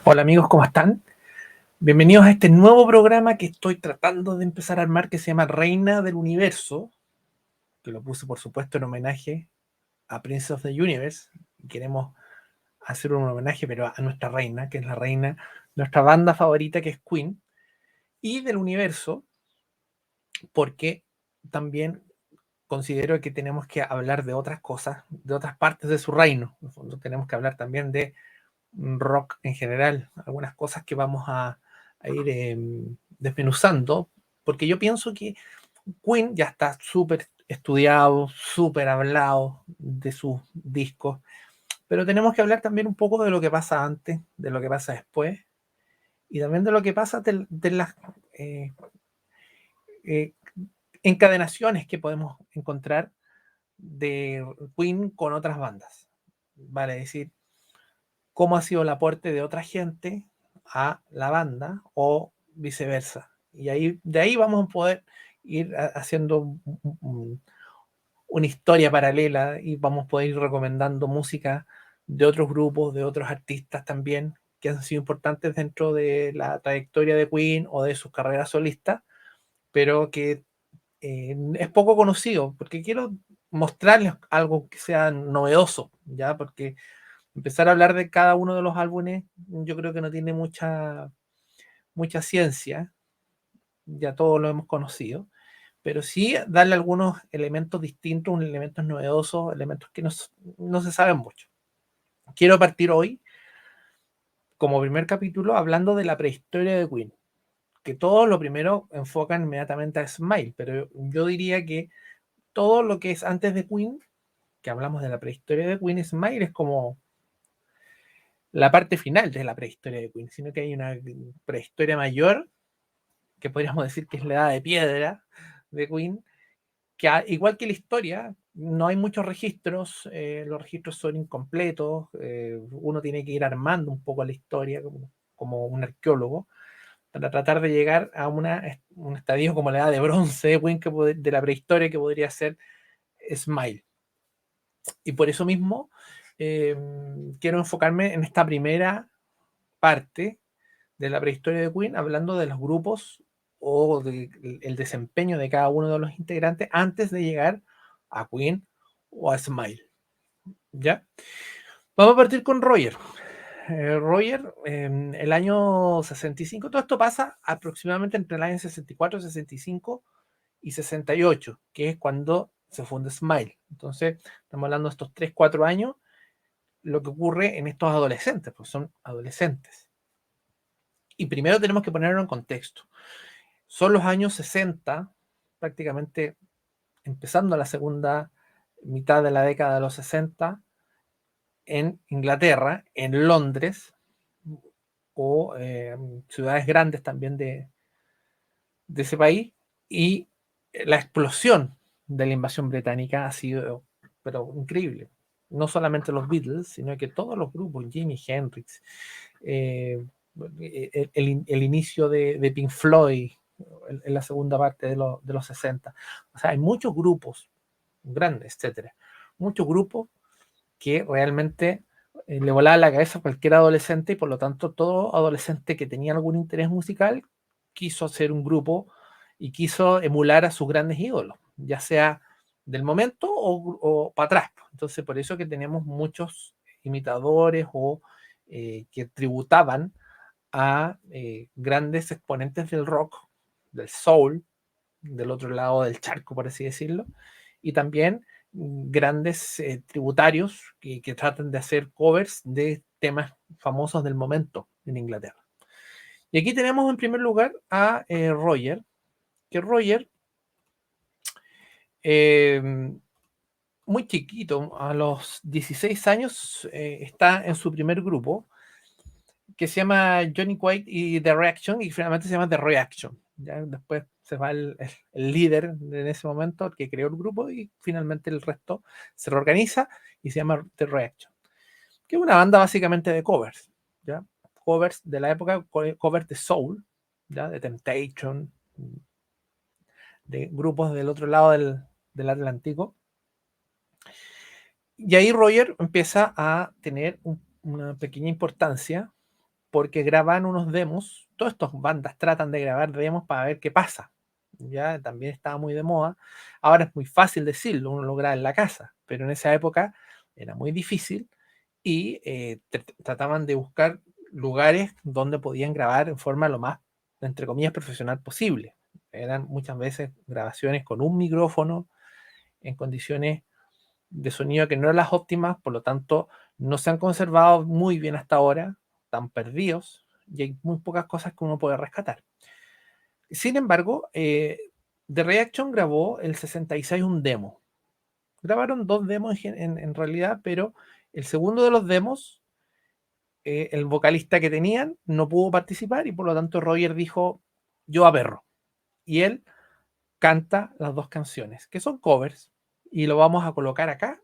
Hola amigos, ¿cómo están? Bienvenidos a este nuevo programa que estoy tratando de empezar a armar que se llama Reina del Universo, que lo puse por supuesto en homenaje a Prince of the Universe. Queremos hacer un homenaje pero a nuestra reina, que es la reina, nuestra banda favorita que es Queen, y del universo, porque también considero que tenemos que hablar de otras cosas, de otras partes de su reino. En el fondo tenemos que hablar también de rock en general, algunas cosas que vamos a ir desmenuzando, porque yo pienso que Queen ya está súper estudiado, súper hablado de sus discos, pero tenemos que hablar también un poco de lo que pasa antes, de lo que pasa después, y también de lo que pasa de las eh, eh, encadenaciones que podemos encontrar de Queen con otras bandas. Vale decir, cómo ha sido el aporte de otra gente a la banda o viceversa. Y ahí, de ahí vamos a poder ir haciendo una historia paralela y vamos a poder ir recomendando música de otros grupos, de otros artistas también, que han sido importantes dentro de la trayectoria de Queen o de sus carreras solistas, pero que es poco conocido, porque quiero mostrarles algo que sea novedoso, ¿ya? Porque empezar a hablar de cada uno de los álbumes, yo creo que no tiene mucha ciencia, ya todos lo hemos conocido, pero sí darle algunos elementos distintos, elementos novedosos, elementos que no se saben mucho. Quiero partir hoy, como primer capítulo, hablando de la prehistoria de Queen, que todo lo primero enfocan inmediatamente a Smile, pero yo diría que todo lo que es antes de Queen, que hablamos de la prehistoria de Queen, Smile es como la parte final de la prehistoria de Queen, sino que hay una prehistoria mayor, que podríamos decir que es la edad de piedra de Queen, que igual que la historia, no hay muchos registros, los registros son incompletos, uno tiene que ir armando un poco la historia como un arqueólogo, para tratar de llegar a un estadio como la edad de bronce de Queen, de la prehistoria, que podría ser Smile. Y por eso mismo eh, quiero enfocarme en esta primera parte de la prehistoria de Queen, hablando de los grupos o del desempeño de cada uno de los integrantes antes de llegar a Queen o a Smile. ¿Ya? Vamos a partir con Roger. Roger, en el año 65, todo esto pasa aproximadamente entre el año 64, 65 y 68, que es cuando se funda Smile. Entonces, estamos hablando de estos 3, 4 años, lo que ocurre en estos adolescentes, pues son adolescentes. Y primero tenemos que ponerlo en contexto. Son los años 60, prácticamente empezando la segunda mitad de la década de los 60, en Inglaterra, en Londres, o ciudades grandes también de ese país, y la explosión de la invasión británica ha sido, pero increíble. No solamente los Beatles, sino que todos los grupos, Jimi Hendrix, eh, el inicio de Pink Floyd en la segunda parte de los 60. O sea, hay muchos grupos grandes, etcétera. Muchos grupos que realmente le volaba la cabeza a cualquier adolescente y por lo tanto todo adolescente que tenía algún interés musical quiso hacer un grupo y quiso emular a sus grandes ídolos, ya sea del momento o para atrás. Entonces por eso que tenemos muchos imitadores o que tributaban a grandes exponentes del rock, del soul, del otro lado del charco, por así decirlo, y también grandes tributarios que tratan de hacer covers de temas famosos del momento en Inglaterra. Y aquí tenemos en primer lugar a Roger, que Roger, eh, muy chiquito, a los 16 años, está en su primer grupo, que se llama Johnny White y The Reaction, y finalmente se llama The Reaction. ¿Ya? Después se va el líder en ese momento, el que creó el grupo, y finalmente el resto se reorganiza y se llama The Reaction, que es una banda básicamente de covers, ¿ya? Covers de la época, covers de soul, ¿ya? De Temptation, de grupos del otro lado del Atlántico. Y ahí Roger empieza a tener una pequeña importancia porque graban unos demos. Todas estas bandas tratan de grabar demos para ver qué pasa. Ya también estaba muy de moda. Ahora es muy fácil decirlo, uno lo graba en la casa, pero en esa época era muy difícil y trataban de buscar lugares donde podían grabar en forma lo más, entre comillas, profesional posible. Eran muchas veces grabaciones con un micrófono en condiciones de sonido que no eran las óptimas, por lo tanto no se han conservado muy bien hasta ahora, están perdidos y hay muy pocas cosas que uno puede rescatar. Sin embargo, The Reaction grabó el 66 un demo. Grabaron 2 demos en realidad, pero el segundo de los demos, el vocalista que tenían no pudo participar y por lo tanto Roger dijo, yo aperro. Y él canta las 2 canciones, que son covers, y lo vamos a colocar acá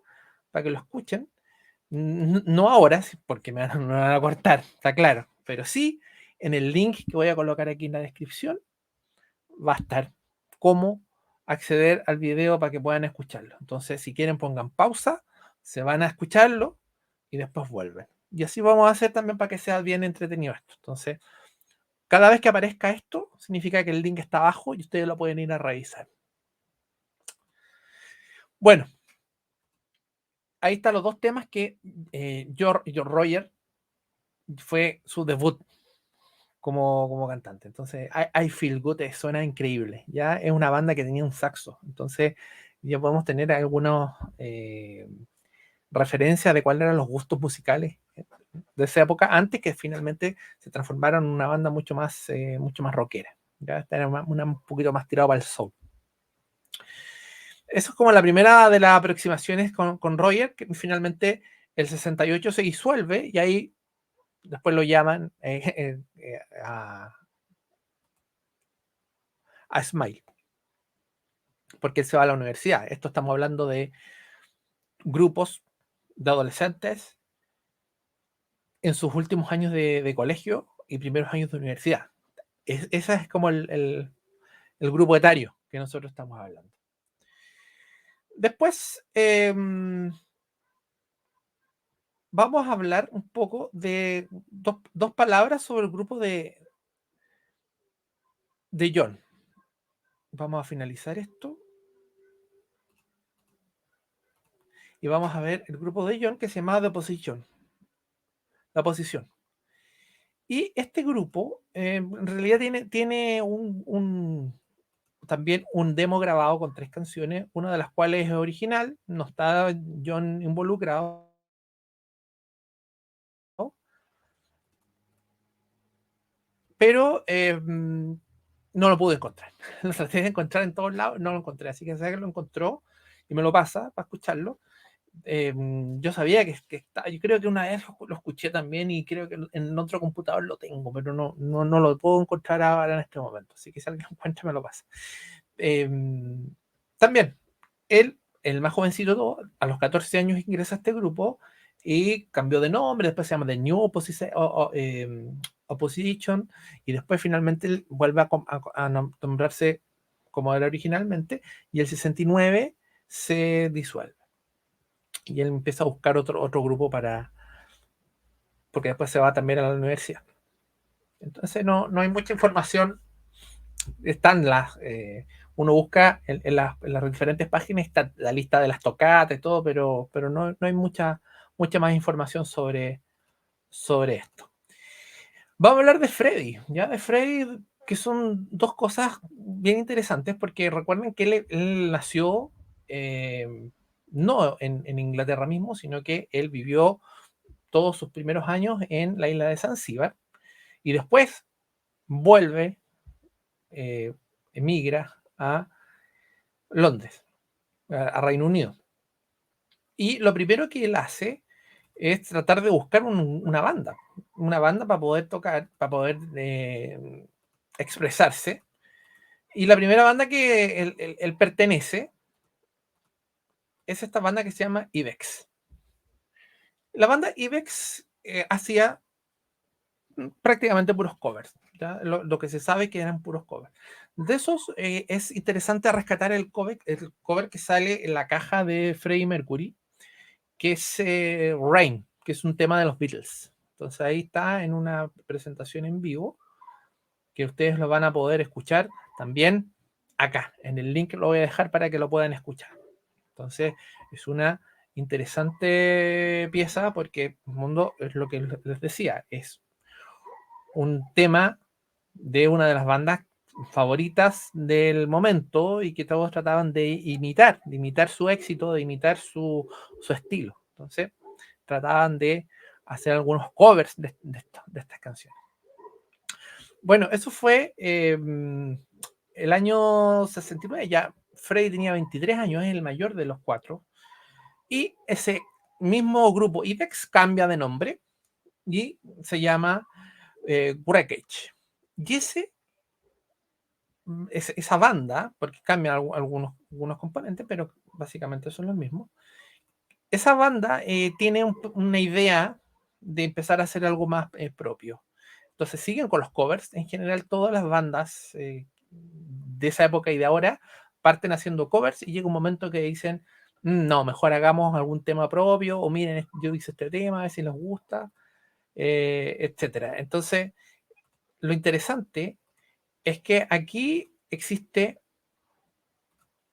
para que lo escuchen. No ahora, porque me van a cortar, está claro, pero sí en el link que voy a colocar aquí en la descripción va a estar cómo acceder al video para que puedan escucharlo. Entonces, si quieren, pongan pausa, se van a escucharlo y después vuelven. Y así vamos a hacer también para que sea bien entretenido esto. Entonces, cada vez que aparezca esto, significa que el link está abajo y ustedes lo pueden ir a revisar. Bueno, ahí están los 2 temas que Roger fue su debut como cantante. Entonces, I Feel Good suena increíble. Ya es una banda que tenía un saxo. Entonces, ya podemos tener algunas referencias de cuáles eran los gustos musicales de esa época, antes que finalmente se transformaron en una banda mucho más rockera. Ya era un poquito más tirado para el soul. Eso es como la primera de las aproximaciones con Roger, que finalmente el 68 se disuelve y ahí después lo llaman a Smile, porque él se va a la universidad. Esto estamos hablando de grupos de adolescentes en sus últimos años de colegio y primeros años de universidad. Ese es como el grupo etario que nosotros estamos hablando. Después vamos a hablar un poco de dos palabras sobre el grupo de John. Vamos a finalizar esto. Y vamos a ver el grupo de John que se llama The Position. La Posición. Y este grupo en realidad tiene también un demo grabado con 3 canciones, una de las cuales es original, no está John involucrado, pero no lo pude encontrar. Lo traté de encontrar en todos lados, no lo encontré, así que sé que lo encontró y me lo pasa para escucharlo. Yo sabía que está, yo creo que una vez lo escuché también y creo que en otro computador lo tengo, pero no lo puedo encontrar ahora en este momento, así que si alguien lo encuentra me lo pasa. También, él, el más jovencito de todos, a los 14 años ingresa a este grupo y cambió de nombre, después se llama The New Opposition y después finalmente él vuelve a nombrarse como era originalmente y el 69 se disuelve. Y él empieza a buscar otro grupo porque después se va también a la universidad. Entonces no hay mucha información. Están uno busca en las diferentes páginas, está la lista de las tocatas y todo, pero no hay mucha más información sobre esto. Vamos a hablar de Freddy, ¿ya? De Freddy, que son 2 cosas bien interesantes, porque recuerden que él nació no en Inglaterra mismo, sino que él vivió todos sus primeros años en la isla de Zanzíbar y después vuelve, emigra a Londres, a Reino Unido. Y lo primero que él hace es tratar de buscar una banda para poder tocar, para poder expresarse. Y la primera banda que él pertenece es esta banda que se llama Ibex. La banda Ibex hacía prácticamente puros covers. ¿Ya? Lo que se sabe que eran puros covers. De esos es interesante rescatar el cover que sale en la caja de Freddie Mercury, que es Rain, que es un tema de los Beatles. Entonces ahí está en una presentación en vivo que ustedes lo van a poder escuchar también acá. En el link lo voy a dejar para que lo puedan escuchar. Entonces es una interesante pieza porque el mundo es lo que les decía, es un tema de una de las bandas favoritas del momento y que todos trataban de imitar su éxito, de imitar su estilo. Entonces trataban de hacer algunos covers de estas canciones. Bueno, eso fue el año 69, ya Freddy tenía 23 años, es el mayor de los cuatro, y ese mismo grupo IBEX cambia de nombre y se llama Wreckage. Y esa banda, porque cambian algunos componentes, pero básicamente son los mismos, esa banda tiene una idea de empezar a hacer algo más propio. Entonces siguen con los covers. En general, todas las bandas de esa época y de ahora parten haciendo covers y llega un momento que dicen, no, mejor hagamos algún tema propio, o miren, yo hice este tema, a ver si les gusta, etcétera. Entonces, lo interesante es que aquí existe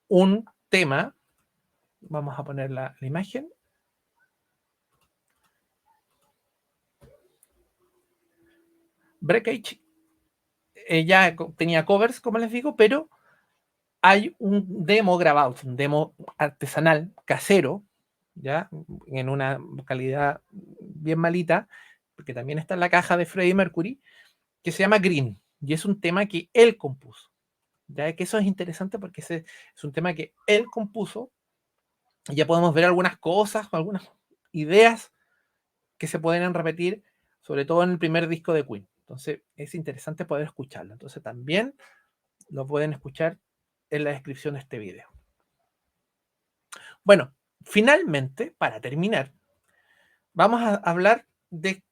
un tema, vamos a poner la imagen. Breakage ya tenía covers, como les digo, pero hay un demo grabado, un demo artesanal, casero, ya en una calidad bien malita, porque también está en la caja de Freddie Mercury, que se llama Green, y es un tema que él compuso. Ya que eso es interesante porque ese es un tema que él compuso, y ya podemos ver algunas cosas, algunas ideas que se pueden repetir, sobre todo en el primer disco de Queen. Entonces es interesante poder escucharlo. Entonces también lo pueden escuchar en la descripción de este video. Bueno, finalmente, para terminar, vamos a hablar de,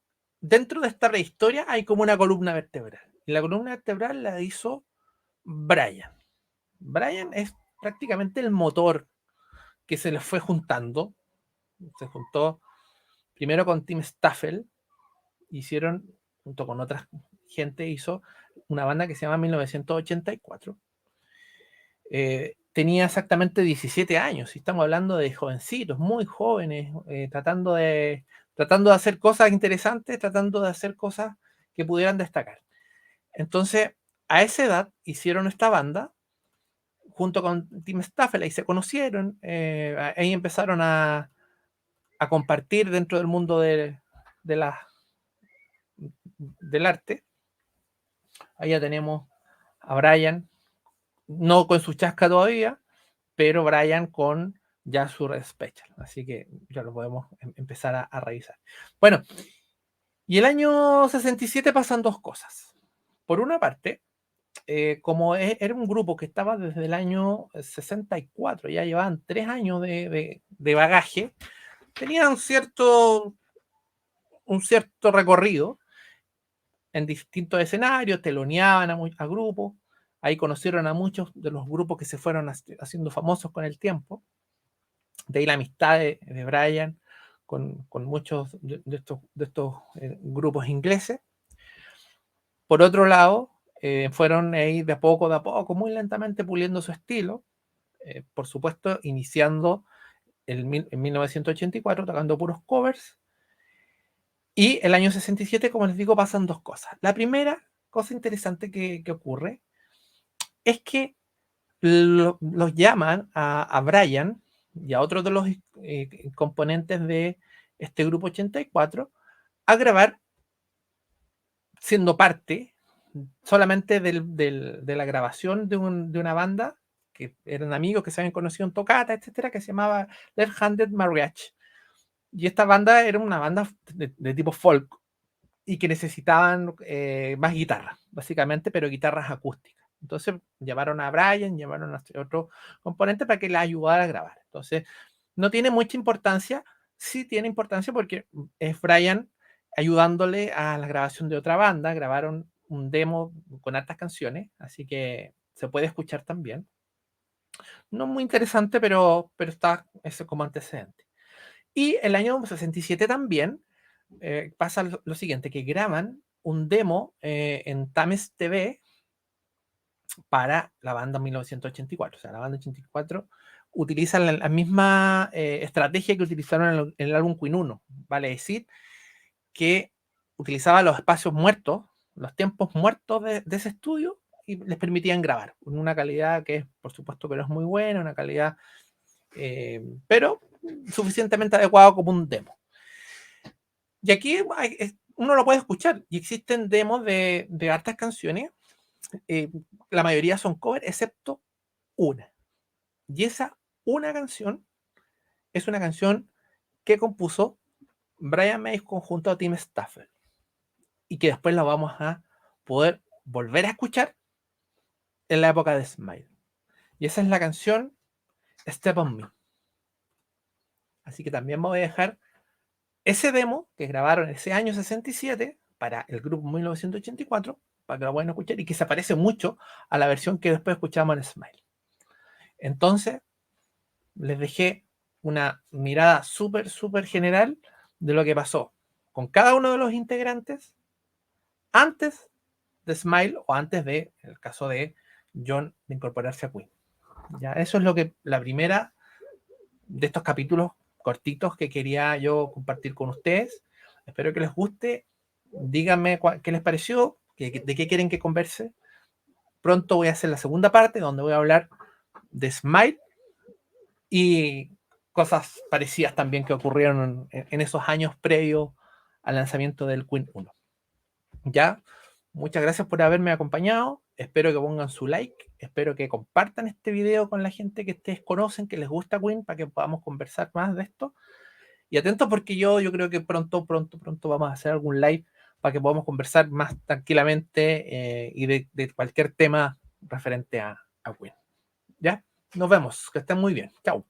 dentro de esta prehistoria hay como una columna vertebral. Y la columna vertebral la hizo Brian. Brian es prácticamente el motor que se les fue juntando. Se juntó primero con Tim Staffel, hicieron, junto con otra gente, hizo una banda que se llama 1984. Tenía exactamente 17 años, y estamos hablando de jovencitos, muy jóvenes, tratando de hacer cosas interesantes, tratando de hacer cosas que pudieran destacar. Entonces, a esa edad hicieron esta banda junto con Tim Staffel, ahí se conocieron, ahí empezaron a compartir dentro del mundo de la, del arte. Ahí ya tenemos a Brian, no con su chasca todavía, pero Brian con ya su Red Special. Así que ya lo podemos empezar a revisar. Bueno, y el año 67 pasan dos cosas. Por una parte, como era un grupo que estaba desde el año 64, ya llevaban 3 años de bagaje, tenían un cierto recorrido en distintos escenarios, teloneaban a grupos, ahí conocieron a muchos de los grupos que se fueron haciendo famosos con el tiempo, de ahí la amistad de Brian con muchos de estos grupos ingleses. Por otro lado, fueron ahí de a poco, muy lentamente puliendo su estilo, por supuesto, iniciando en 1984 tocando puros covers, y el año 67, como les digo, pasan dos cosas. La primera cosa interesante que ocurre es que los llaman a Brian y a otros de los componentes de este grupo 84 a grabar, siendo parte solamente de la grabación de una banda que eran amigos que se habían conocido en tocata, etcétera, que se llamaba Left Handed Mariachi. Y esta banda era una banda de tipo folk y que necesitaban más guitarras, básicamente, pero guitarras acústicas. Entonces llamaron a Brian, llamaron a este otro componente para que le ayudara a grabar. Entonces, no tiene mucha importancia, sí tiene importancia porque es Brian ayudándole a la grabación de otra banda. Grabaron un demo con hartas canciones, así que se puede escuchar también. No muy interesante, pero está eso como antecedente. Y el año 67 también, pasa lo siguiente, que graban un demo en Tames TV para la banda 1984. O sea, la banda 84 utiliza la misma estrategia que utilizaron en el álbum Queen 1. Vale decir que utilizaba los espacios muertos, los tiempos muertos de ese estudio y les permitían grabar con una calidad que es, por supuesto, que no es muy buena, una calidad, pero suficientemente adecuado como un demo. Y aquí uno lo puede escuchar y existen demos de hartas canciones. La mayoría son covers, excepto una. Y esa una canción es una canción que compuso Brian May conjunto a Tim Stafford y que después la vamos a poder volver a escuchar en la época de Smile. Y esa es la canción Step on Me. Así que también voy a dejar ese demo que grabaron ese año 67 para el grupo 1984 para que lo puedan escuchar y que se parece mucho a la versión que después escuchamos en Smile. Entonces, les dejé una mirada súper, súper general de lo que pasó con cada uno de los integrantes antes de Smile o antes de, en el caso de John, de incorporarse a Queen. Ya, eso es lo que la primera de estos capítulos cortitos que quería yo compartir con ustedes. Espero que les guste. Díganme qué les pareció, de qué quieren que converse. Pronto voy a hacer la segunda parte donde voy a hablar de Smile y cosas parecidas también que ocurrieron en esos años previos al lanzamiento del Queen 1. Ya, muchas gracias por haberme acompañado. Espero que pongan su like. Espero que compartan este video con la gente que ustedes conocen, que les gusta Queen, para que podamos conversar más de esto. Y atentos porque yo creo que pronto vamos a hacer algún live para que podamos conversar más tranquilamente y de cualquier tema referente a Queen. ¿Ya? Nos vemos. Que estén muy bien. Chao.